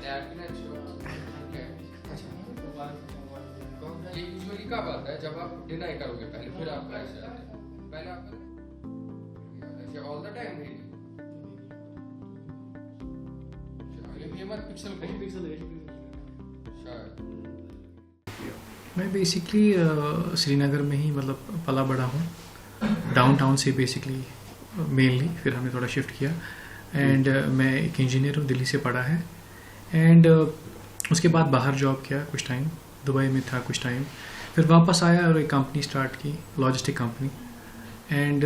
ये यूजुअली कब आता है? जब आप डिनाई करोगे पहले, फिर आपका ऐसे आता है। पहले आपका ऑल द टाइम नहीं। ये मत पिक्सल शायद। मैं बेसिकली श्रीनगर में ही मतलब पला बड़ा हूँ, डाउनटाउन से बेसिकली मेनली। फिर हमने थोड़ा शिफ्ट किया एंड मैं एक इंजीनियर हूँ, दिल्ली से पढ़ा है। एंड उसके बाद बाहर जॉब किया कुछ टाइम, दुबई में था कुछ टाइम। फिर वापस आया और एक कंपनी स्टार्ट की, लॉजिस्टिक कंपनी। एंड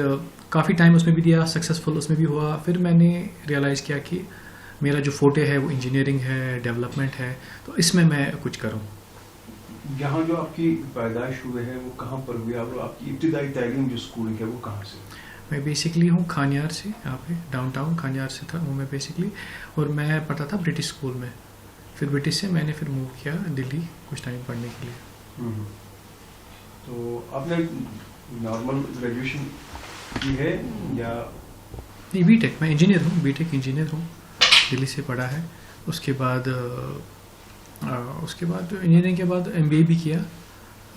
काफ़ी टाइम उसमें भी दिया, सक्सेसफुल उसमें भी हुआ। फिर मैंने रियलाइज़ किया कि मेरा जो फोटे है वो इंजीनियरिंग है, डेवलपमेंट है, तो इसमें मैं कुछ करूँ। यहाँ जो आपकी पैदाइश हुए है वो कहाँ पर हुई, और आपकी इब्तिदाई तालीम जो स्कूलिंग है वो कहाँ से? मैं बेसिकली हूँ खानियार से, यहाँ पे डाउनटाउन खानियार से था वो मैं बेसिकली। और मैं पढ़ता था ब्रिटिश स्कूल में। फिर ब्रिटिश से मैंने फिर मूव किया दिल्ली कुछ टाइम पढ़ने के लिए। तो आपने नॉर्मल ग्रेजुएशन की है या? नहीं, बीटेक। मैं इंजीनियर हूँ, बीटेक इंजीनियर हूँ, दिल्ली से पढ़ा है। उसके बाद इंजीनियरिंग के बाद एमबीए भी किया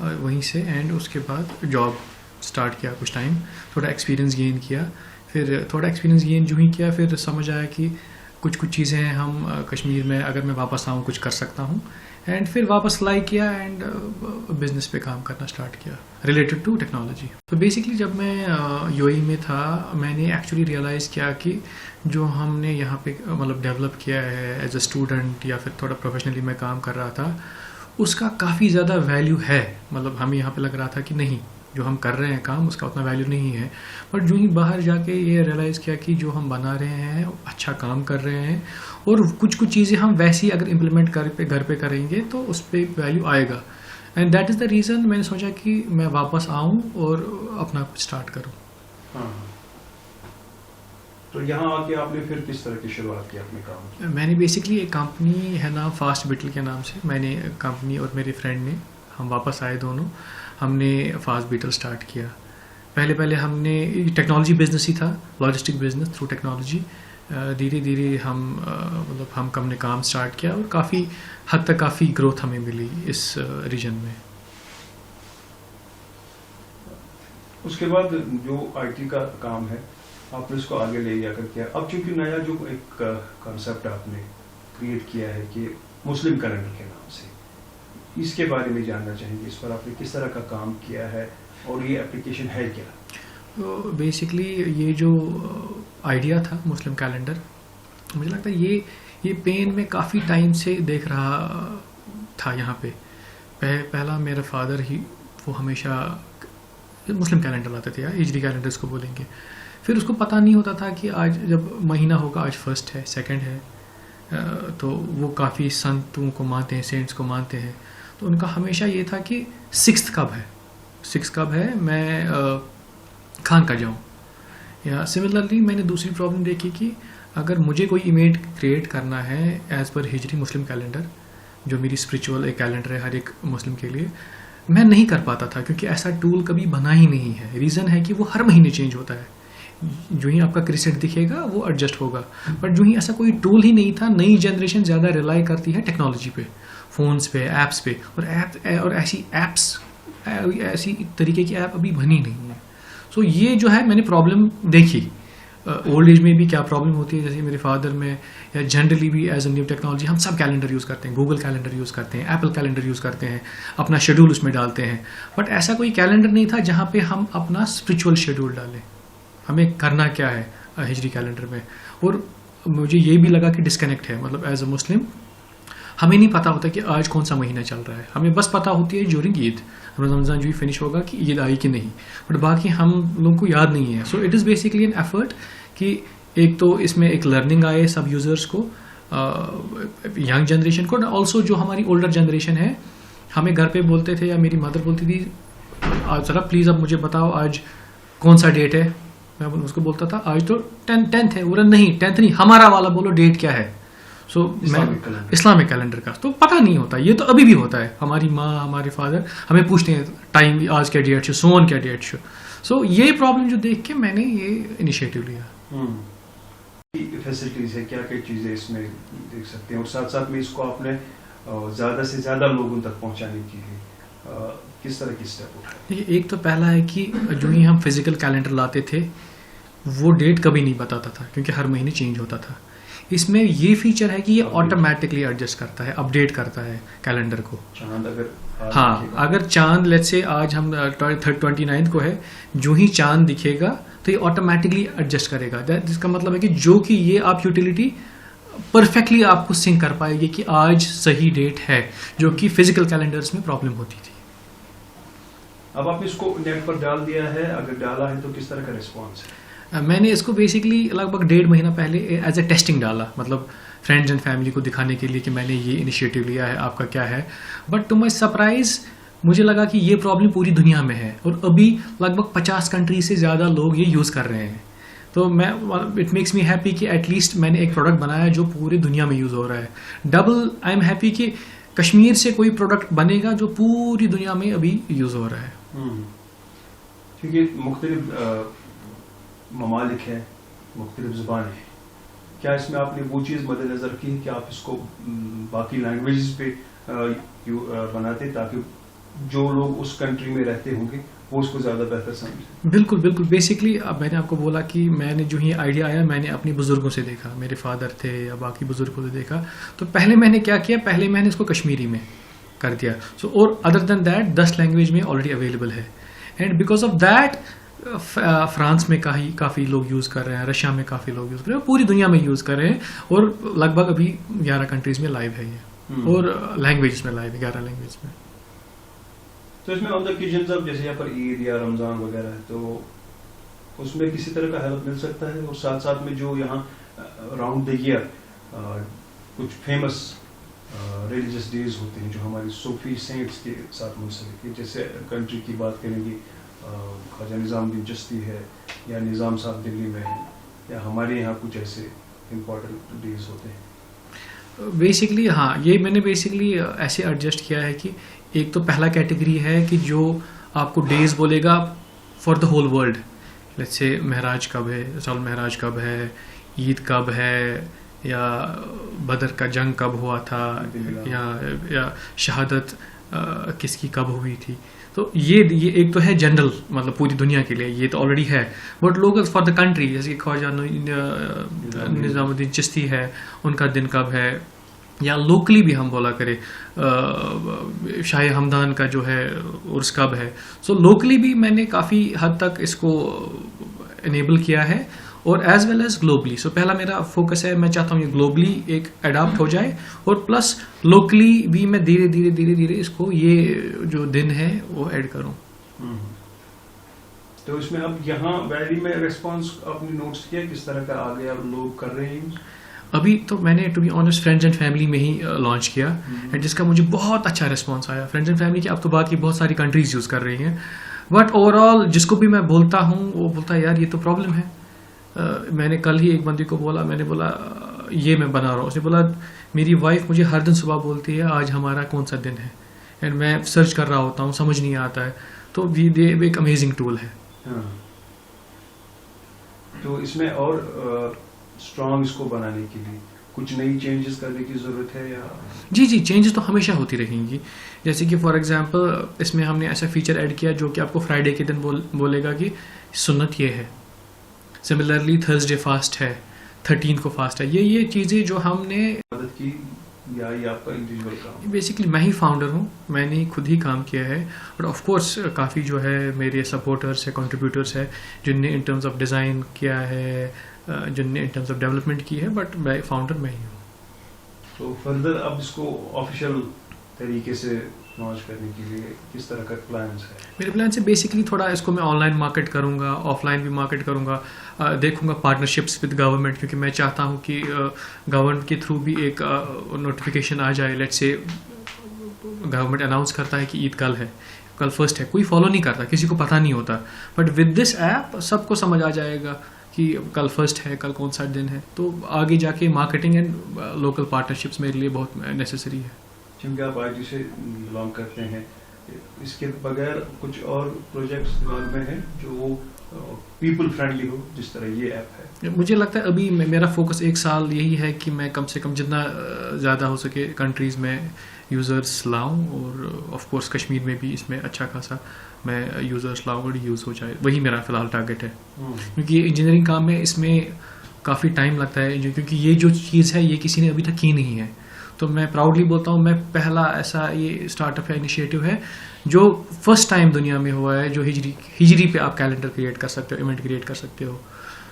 वहीं से। एंड उसके बाद जॉब स्टार्ट किया कुछ टाइम, थोड़ा एक्सपीरियंस गेन किया। फिर थोड़ा एक्सपीरियंस गेन जो ही किया, फिर समझ आया कि कुछ चीज़ें हैं हम कश्मीर में अगर मैं वापस आऊँ कुछ कर सकता हूँ। एंड फिर वापस लाई किया एंड बिजनेस पे काम करना स्टार्ट किया रिलेटेड टू टेक्नोलॉजी। तो बेसिकली जब मैं यूएई में था, मैंने एक्चुअली रियलाइज़ किया कि जो हमने यहाँ पे मतलब डेवलप किया है एज अ स्टूडेंट या फिर थोड़ा प्रोफेशनली मैं काम कर रहा था, उसका काफ़ी ज़्यादा वैल्यू है। मतलब हमें यहाँ पे लग रहा था कि नहीं, जो हम कर रहे हैं काम उसका उतना वैल्यू नहीं है। बट जो ही बाहर जाके ये रियलाइज़ किया कि जो हम बना रहे हैं अच्छा काम कर रहे हैं, और कुछ चीज़ें हम वैसी अगर इम्प्लीमेंट घर पे करेंगे तो उस पर वैल्यू आएगा। And that is the reason मैंने सोचा कि मैं वापस आऊँ और अपना कुछ स्टार्ट करूँ। हाँ। तो यहाँ आके आपने फिर किस तरह की शुरुआत की अपने काम की? मैंने बेसिकली एक कंपनी है ना फास्ट बिटल के नाम से, मैंने कंपनी और मेरे फ्रेंड ने, हम वापस आए दोनों, हमने फास्ट बीटल स्टार्ट किया। पहले हमने टेक्नोलॉजी बिजनेस ही था, लॉजिस्टिक बिजनेस थ्रू टेक्नोलॉजी। धीरे धीरे हमने काम स्टार्ट किया और काफ़ी हद तक काफ़ी ग्रोथ हमें मिली इस रीजन में। उसके बाद जो आईटी का काम है आपने उसको आगे ले जाकर किया। अब चूंकि नया जो एक कॉन्सेप्ट आपने क्रिएट किया है कि मुस्लिम कैलेंडर के नाम से, इसके बारे में जानना चाहेंगे। इस पर आपने किस तरह का काम किया है और ये एप्लीकेशन है क्या? तो बेसिकली ये जो आइडिया था मुस्लिम कैलेंडर, मुझे लगता है ये पेन में काफ़ी टाइम से देख रहा था यहाँ पे। पहला मेरा फादर ही वो हमेशा मुस्लिम कैलेंडर लाते थे, या हिजरी कैलेंडर इसको बोलेंगे। फिर उसको पता नहीं होता था कि आज जब महीना होगा, आज फर्स्ट है, सेकंड है, तो वो काफ़ी संतों को मानते हैं, सेंट्स को मानते हैं। तो उनका हमेशा ये था कि सिक्स्थ कब है, मैं खान का जाऊँ। या सिमिलरली मैंने दूसरी प्रॉब्लम देखी कि अगर मुझे कोई इवेंट क्रिएट करना है एज पर हिजरी मुस्लिम कैलेंडर, जो मेरी स्पिरिचुअल एक कैलेंडर है हर एक मुस्लिम के लिए, मैं नहीं कर पाता था क्योंकि ऐसा टूल कभी बना ही नहीं है। रीज़न है कि वो हर महीने चेंज होता है। जो ही आपका क्रिसेंट दिखेगा वो एडजस्ट होगा। बट जो ही ऐसा कोई टूल ही नहीं था। नई जनरेशन ज़्यादा रिलाई करती है टेक्नोलॉजी पे, फ़ोन्स पे, ऐप्स पे, और ऐसी तरीके की ऐप अभी बनी नहीं है। सो ये जो है मैंने प्रॉब्लम देखी। ओल्ड एज में भी क्या प्रॉब्लम होती है, जैसे मेरे फादर में, या जनरली भी एज अ न्यू टेक्नोलॉजी हम सब कैलेंडर यूज़ करते हैं, गूगल कैलेंडर यूज़ करते हैं, एप्पल कैलेंडर यूज़ करते हैं, अपना शेड्यूल उसमें डालते हैं। बट ऐसा कोई कैलेंडर नहीं था जहाँ पे हम अपना स्पिरिचुअल शेड्यूल डालें, हमें करना क्या है हिजरी कैलेंडर में। और मुझे ये भी लगा कि डिस्कनेक्ट है। मतलब एज अ मुस्लिम हमें नहीं पता होता कि आज कौन सा महीना चल रहा है। हमें बस पता होती है ड्यूरिंग ईद, रमज़ान जो ही फिनिश होगा कि ईद आई कि नहीं, बट बाकी हम लोगों को याद नहीं है। So it is basically an effort कि एक तो इसमें एक लर्निंग आए सब यूज़र्स को, यंग जनरेशन को, ऑल्सो जो हमारी ओल्डर जनरेशन है। हमें घर पे बोलते थे या मेरी मदर बोलती थी, ज़रा प्लीज़ अब मुझे बताओ आज कौन सा डेट है। मैं उसको बोलता था आज तो 10th है। बोला नहीं 10th नहीं, हमारा वाला बोलो डेट क्या है। मैं इस्लामिक कैलेंडर का तो पता नहीं होता। ये तो अभी भी होता है। हमारी माँ, हमारे फादर हमें पूछते हैं टाइम आज क्या डेट है, सोन क्या डेट है। सो ये प्रॉब्लम जो देख के मैंने ये इनिशिएटिव लिया। फैसिलिटीज है, क्या क्या चीज़ें इसमें देख सकते हैं, और साथ साथ में इसको आपने ज़्यादा से ज़्यादा लोगों तक पहुंचाने के लिए किस तरह की स्टेप उठाए? देखिए, एक तो पहला है कि जो ही हम फिजिकल कैलेंडर लाते थे वो डेट कभी नहीं बताता था क्योंकि हर महीने चेंज होता था। इसमें ये फीचर है कि ये ऑटोमेटिकली एडजस्ट करता है, अपडेट करता है कैलेंडर को। चांद अगर हाँ, अगर चांद लेट्स से आज हम 29 को है, जो ही चांद दिखेगा तो ये ऑटोमेटिकली एडजस्ट करेगा। जिसका मतलब है कि जो कि ये आप यूटिलिटी परफेक्टली आपको सिंक कर पाएगी कि आज सही डेट है, जो कि फिजिकल कैलेंडर्स में प्रॉब्लम होती थी। अब आपने इसको नेट पर डाल दिया है, अगर डाला है तो किस तरह का रिस्पॉन्स है? मैंने इसको बेसिकली लगभग 1.5 महीना पहले एज ए टेस्टिंग डाला, मतलब फ्रेंड्स एंड फैमिली को दिखाने के लिए कि मैंने ये इनिशिएटिव लिया है, आपका क्या है। बट टू माई सरप्राइज मुझे लगा कि ये प्रॉब्लम पूरी दुनिया में है और अभी लगभग 50 कंट्री से ज़्यादा लोग ये यूज़ कर रहे हैं। तो मैं इट मेक्स मी हैप्पी कि एटलीस्ट मैंने एक प्रोडक्ट बनाया जो पूरी दुनिया में यूज़ हो रहा है। डबल आई एम हैप्पी कि कश्मीर से कोई प्रोडक्ट बनेगा जो पूरी दुनिया में अभी यूज़ हो रहा है। क्योंकि मुख्तलिफ ममालिक है, मुख्तलिफ ज़ुबान है, क्या इसमें आपने वो चीज़ मद्देनज़र रखी है कि आप इसको बाकी लैंग्वेजेस पे बनाते ताकि जो लोग उस कंट्री में रहते होंगे वो उसको ज़्यादा बेहतर समझें? बिल्कुल बिल्कुल। बेसिकली अब मैंने आपको बोला कि मैंने जो ही आइडिया आया मैंने अपने बुजुर्गों से देखा, मेरे फादर थे या बाकी बुजुर्गों से देखा। तो पहले मैंने क्या किया, पहले मैंने इसको कश्मीरी में कर दिया। सो और अदर देन दैट 10 लैंग्वेज में ऑलरेडी अवेलेबल है। And because of that France में काफ़ी लोग यूज़ कर रहे हैं, रशिया में काफ़ी लोग यूज़ कर रहे हैं, पूरी दुनिया में यूज़ कर रहे हैं और लगभग अभी 11 कंट्रीज में लाइव है ये, और लैंग्वेज में लाइव है 11 लैंग्वेज में। तो इसमें ऑन द ओकेजन्स अब जैसे यहाँ पर ईद या रमज़ान वगैरह है तो उसमें किसी तरह का हेल्प मिल सकता है, और साथ साथ में जो यहाँ राउंड द ईयर कुछ फेमस रिलीजियस डेज होते हैं जो हमारी सूफी सेंट्स के साथ मुंसलिक है, जैसे कंट्री की बात करेंगे ख्वाजा निज़ामुद्दीन चिश्ती है या निज़ाम साहब दिल्ली में है, या हमारे यहाँ कुछ ऐसे इम्पोर्टेंट डेज होते हैं? बेसिकली हाँ, ये मैंने बेसिकली ऐसे एडजस्ट किया है कि एक तो पहला कैटेगरी है कि जो आपको डेज बोलेगा for the whole world. Let's say Maharaj कब है, साल महराज कब है, ईद कब है, या बदर का जंग कब हुआ था, या शहादत किसकी कब हुई थी। तो ये एक तो है जनरल, मतलब पूरी दुनिया के लिए ये तो ऑलरेडी है। बट लोग फॉर द कंट्री, जैसे ख्वाजा निज़ामुद्दीन चिश्ती है, उनका दिन कब है, या लोकली भी हम बोला करें शाह हमदान का जो है उर्स कब है। सो लोकली भी मैंने काफ़ी हद तक इसको इनेबल किया है और एज वेल एज ग्लोबली। सो पहला मेरा फोकस है, मैं चाहता हूँ ये ग्लोबली एक अडॉप्ट हो जाए और प्लस लोकली भी मैं धीरे धीरे इसको ये जो दिन है वो ऐड करूँ। तो इसमें अब यहाँ वैली में रिस्पांस आपने नोट्स किया किस तरह का आ गया, लोग कर रहे हैं? अभी तो मैंने to be honest friends and family में ही लॉन्च किया एंड जिसका मुझे बहुत अच्छा रिस्पांस आया। फ्रेंड्स एंड फैमिली की अब तो बात की बहुत सारी कंट्रीज यूज़ कर रही हैं, बट ओवरऑल जिसको भी मैं बोलता हूँ वो बोलता है यार ये तो प्रॉब्लम है। मैंने कल ही एक बंदी को बोला, मैंने बोला ये मैं बना रहा हूँ, उसने बोला मेरी वाइफ मुझे हर दिन सुबह बोलती है आज हमारा कौन सा दिन है, एंड मैं सर्च कर रहा होता हूँ, समझ नहीं आता है। तो ये एक अमेजिंग टूल है। हाँ। तो इसमें और स्ट्रॉन्ग इसको बनाने के लिए कुछ नई चेंजेस करने की ज़रूरत है या? जी चेंजेस तो हमेशा होती रहेंगी। जैसे कि फॉर एग्जांपल इसमें हमने ऐसा फीचर ऐड किया जो कि आपको फ्राइडे के दिन बोलेगा कि सुन्नत ये है, सिमिलरली थर्सडे फास्ट है, 13 को फास्ट है। ये चीज़ें जो हमने मदद की या ये आपका इंडिविजुअल काम? बेसिकली मैं ही फाउंडर हूँ, मैंने खुद ही काम किया है, और ऑफ कोर्स काफ़ी जो है मेरे सपोर्टर्स है, कंट्रीब्यूटर्स है जिनने इन टर्म्स ऑफ डिज़ाइन किया है, जिनने इन टर्म्स ऑफ डेवलपमेंट की है, बट मैं फाउंडर मैं ही हूँ। तो फर्दर अब इसको ऑफिशियल तरीके से लॉन्च करने के लिए किस तरह का प्लान्स है? मेरे प्लान से बेसिकली थोड़ा इसको मैं ऑनलाइन मार्केट करूँगा, ऑफलाइन भी मार्केट करूँगा, देखूँगा पार्टनरशिप्स विद गवर्नमेंट, क्योंकि मैं चाहता हूँ कि गवर्नमेंट के थ्रू भी एक नोटिफिकेशन आ जाए। लेट्स से गवर्नमेंट अनाउंस करता है कि ईद कल है, कल फर्स्ट है, कोई फॉलो नहीं करता, किसी को पता नहीं होता, बट विद दिस ऐप सबको समझ आ जाएगा कि कल फर्स्ट है, कल कौन सा दिन है। तो आगे जाके मार्केटिंग एंड लोकल पार्टनरशिप्स मेरे लिए बहुत नेसेसरी है। क्योंकि आप आईटी से बिलोंग करते हैं, इसके बगैर कुछ और प्रोजेक्ट्स दिमाग में हैं जो पीपल फ्रेंडली हो जिस तरह ये ऐप है? मुझे लगता है अभी मेरा फोकस 1 साल यही है कि मैं कम से कम जितना ज़्यादा हो सके कंट्रीज़ में यूज़र्स लाऊं, और ऑफ कोर्स कश्मीर में भी इसमें अच्छा खासा मैं यूज़र्स लाऊं और यूज़ हो जाए, वही मेरा फ़िलहाल टारगेट है। क्योंकि ये इंजीनियरिंग काम में इसमें काफ़ी टाइम लगता है, क्योंकि ये जो चीज़ है ये किसी ने अभी तक की नहीं है। तो मैं प्राउडली बोलता हूँ, मैं पहला ऐसा ये स्टार्टअप है, इनिशिएटिव है जो फर्स्ट टाइम दुनिया में हुआ है, जो हिजरी पे आप कैलेंडर क्रिएट कर सकते हो, इवेंट क्रिएट कर सकते हो।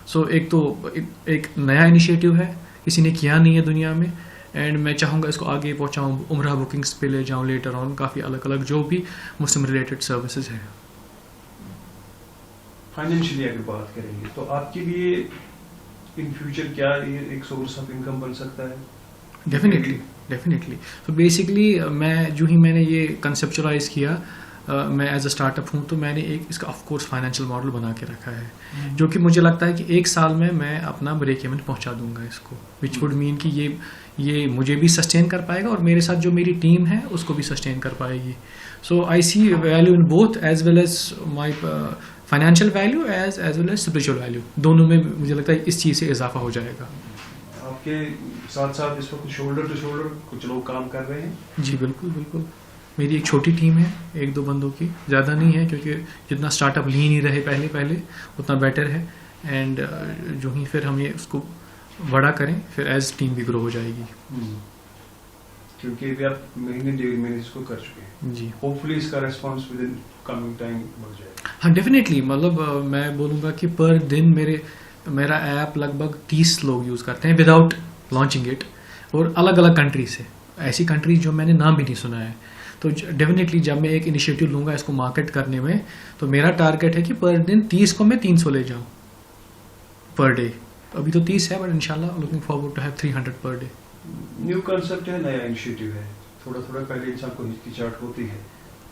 सो एक तो एक नया इनिशिएटिव है, किसी ने किया नहीं है दुनिया में, एंड मैं चाहूँगा इसको आगे पहुँचाऊँ, उम्रा बुकिंग्स पे ले जाऊँ लेटर ऑन, काफ़ी अलग अलग जो भी मुस्लिम रिलेटेड सर्विसेज हैं। फाइनेंशियली अगर बात करेंगे तो आपके लिए इन फ्यूचर क्या ये एक सोर्स ऑफ इनकम बन सकता है? डेफिनेटली। तो बेसिकली मैंने ये कंसेप्चुलाइज किया, मैं एज अ स्टार्टअप हूँ, तो मैंने एक इसका ऑफ कोर्स फाइनेंशियल मॉडल बना के रखा है, जो कि मुझे लगता है कि 1 साल में मैं अपना ब्रेक इवन पहुँचा दूंगा इसको, विच वुड मीन कि ये मुझे भी सस्टेन कर पाएगा और मेरे साथ जो मेरी टीम है उसको भी सस्टेन कर पाएगी। So I see value in both, as well as my financial value as well as spiritual value, दोनों में मुझे लगता है इस चीज़ से इजाफा हो जाएगा। आपके साथ साथ इस वक्त शोल्डर टू शोल्डर कुछ लोग काम कर रहे हैं? जी बिल्कुल। मेरी एक छोटी टीम है, 1-2 बंदों की, ज़्यादा नहीं है, क्योंकि जितना स्टार्टअप लीन ही रहे पहले उतना बेटर है। एंड जो ही फिर हम ये उसको बड़ा करें, फिर एज टीम भी ग्रो हो जाएगी। क्योंकि अभी आप महीने 1.5 महीने इसको कर चुके हैं जी। होपफुली इसका response with in coming time बढ़ जाएगा। हाँ डेफिनेटली, मतलब मैं बोलूँगा कि पर दिन मेरा ऐप लगभग 30 लोग यूज़ करते हैं विदाउट लॉन्चिंग इट, और अलग अलग कंट्री से, ऐसी कंट्री जो मैंने नाम भी नहीं सुना है। तो डेफिनेटली जब मैं एक इनिशिएटिव लूँगा इसको मार्केट करने में, तो मेरा टारगेट है कि पर दिन 30 को मैं 300 ले जाऊँ पर डे। अभी तो 30 है, बट इंशाल्लाह looking forward to have 300 per day. New concept है, नया इनिशिएटिव है, थोड़ा पहले इंसान को हिचकिचाहट होती है,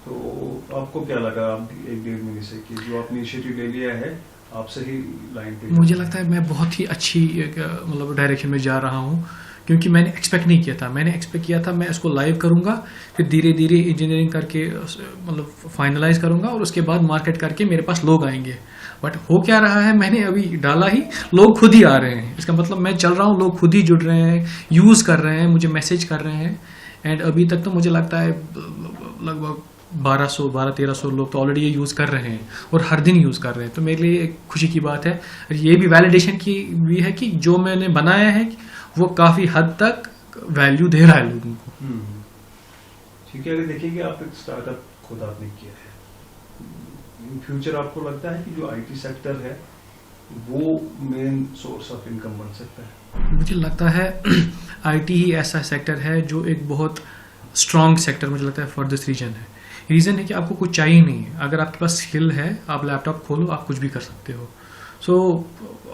तो आपको क्या लगा 1-1.5 महीने से कि जो आपने इनिशिएटिव ले लिया है आप सही लाइन पे? मुझे लगता है मैं बहुत ही अच्छी मतलब डायरेक्शन में जा रहा हूँ, क्योंकि मैंने एक्सपेक्ट नहीं किया था। मैंने एक्सपेक्ट किया था मैं इसको लाइव करूँगा, फिर धीरे धीरे इंजीनियरिंग करके मतलब फाइनलाइज करूँगा, और उसके बाद मार्केट करके मेरे पास लोग आएंगे। बट हो क्या रहा है, मैंने अभी डाला ही, लोग खुद ही आ रहे हैं। इसका मतलब मैं चल रहा हूँ, लोग खुद ही जुड़ रहे हैं, यूज़ कर रहे हैं, मुझे मैसेज कर रहे हैं। एंड अभी तक तो मुझे लगता है लगभग 1200-1300 लोग तो ऑलरेडी ये यूज़ कर रहे हैं, और हर दिन यूज़ कर रहे हैं। तो मेरे लिए एक खुशी की बात है, ये भी वैलिडेशन की भी है कि जो मैंने बनाया है वो काफ़ी हद तक वैल्यू दे रहा है लोगों को। ठीक है, अगर देखिए आप एक स्टार्टअप खुद आपने किया है, इन फ्यूचर आपको लगता है कि जो आईटी सेक्टर है वो मेन सोर्स ऑफ इनकम बन सकता है? मुझे लगता है आईटी ही ऐसा सेक्टर है जो एक बहुत स्ट्रॉन्ग सेक्टर मुझे लगता है फॉर दिस रीजन है। रीज़न है कि आपको कुछ चाहिए नहीं है, अगर आपके पास स्किल है, आप लैपटॉप खोलो, आप कुछ भी कर सकते हो। सो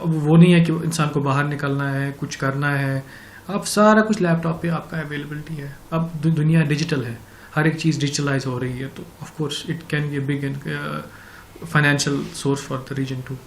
अब वो नहीं है कि इंसान को बाहर निकलना है, कुछ करना है, आप सारा कुछ लैपटॉप पे आपका अवेलेबिलिटी है। अब दुनिया डिजिटल है, हर एक चीज़ डिजिटलाइज हो रही है, तो of course it can be a big financial source for the region to.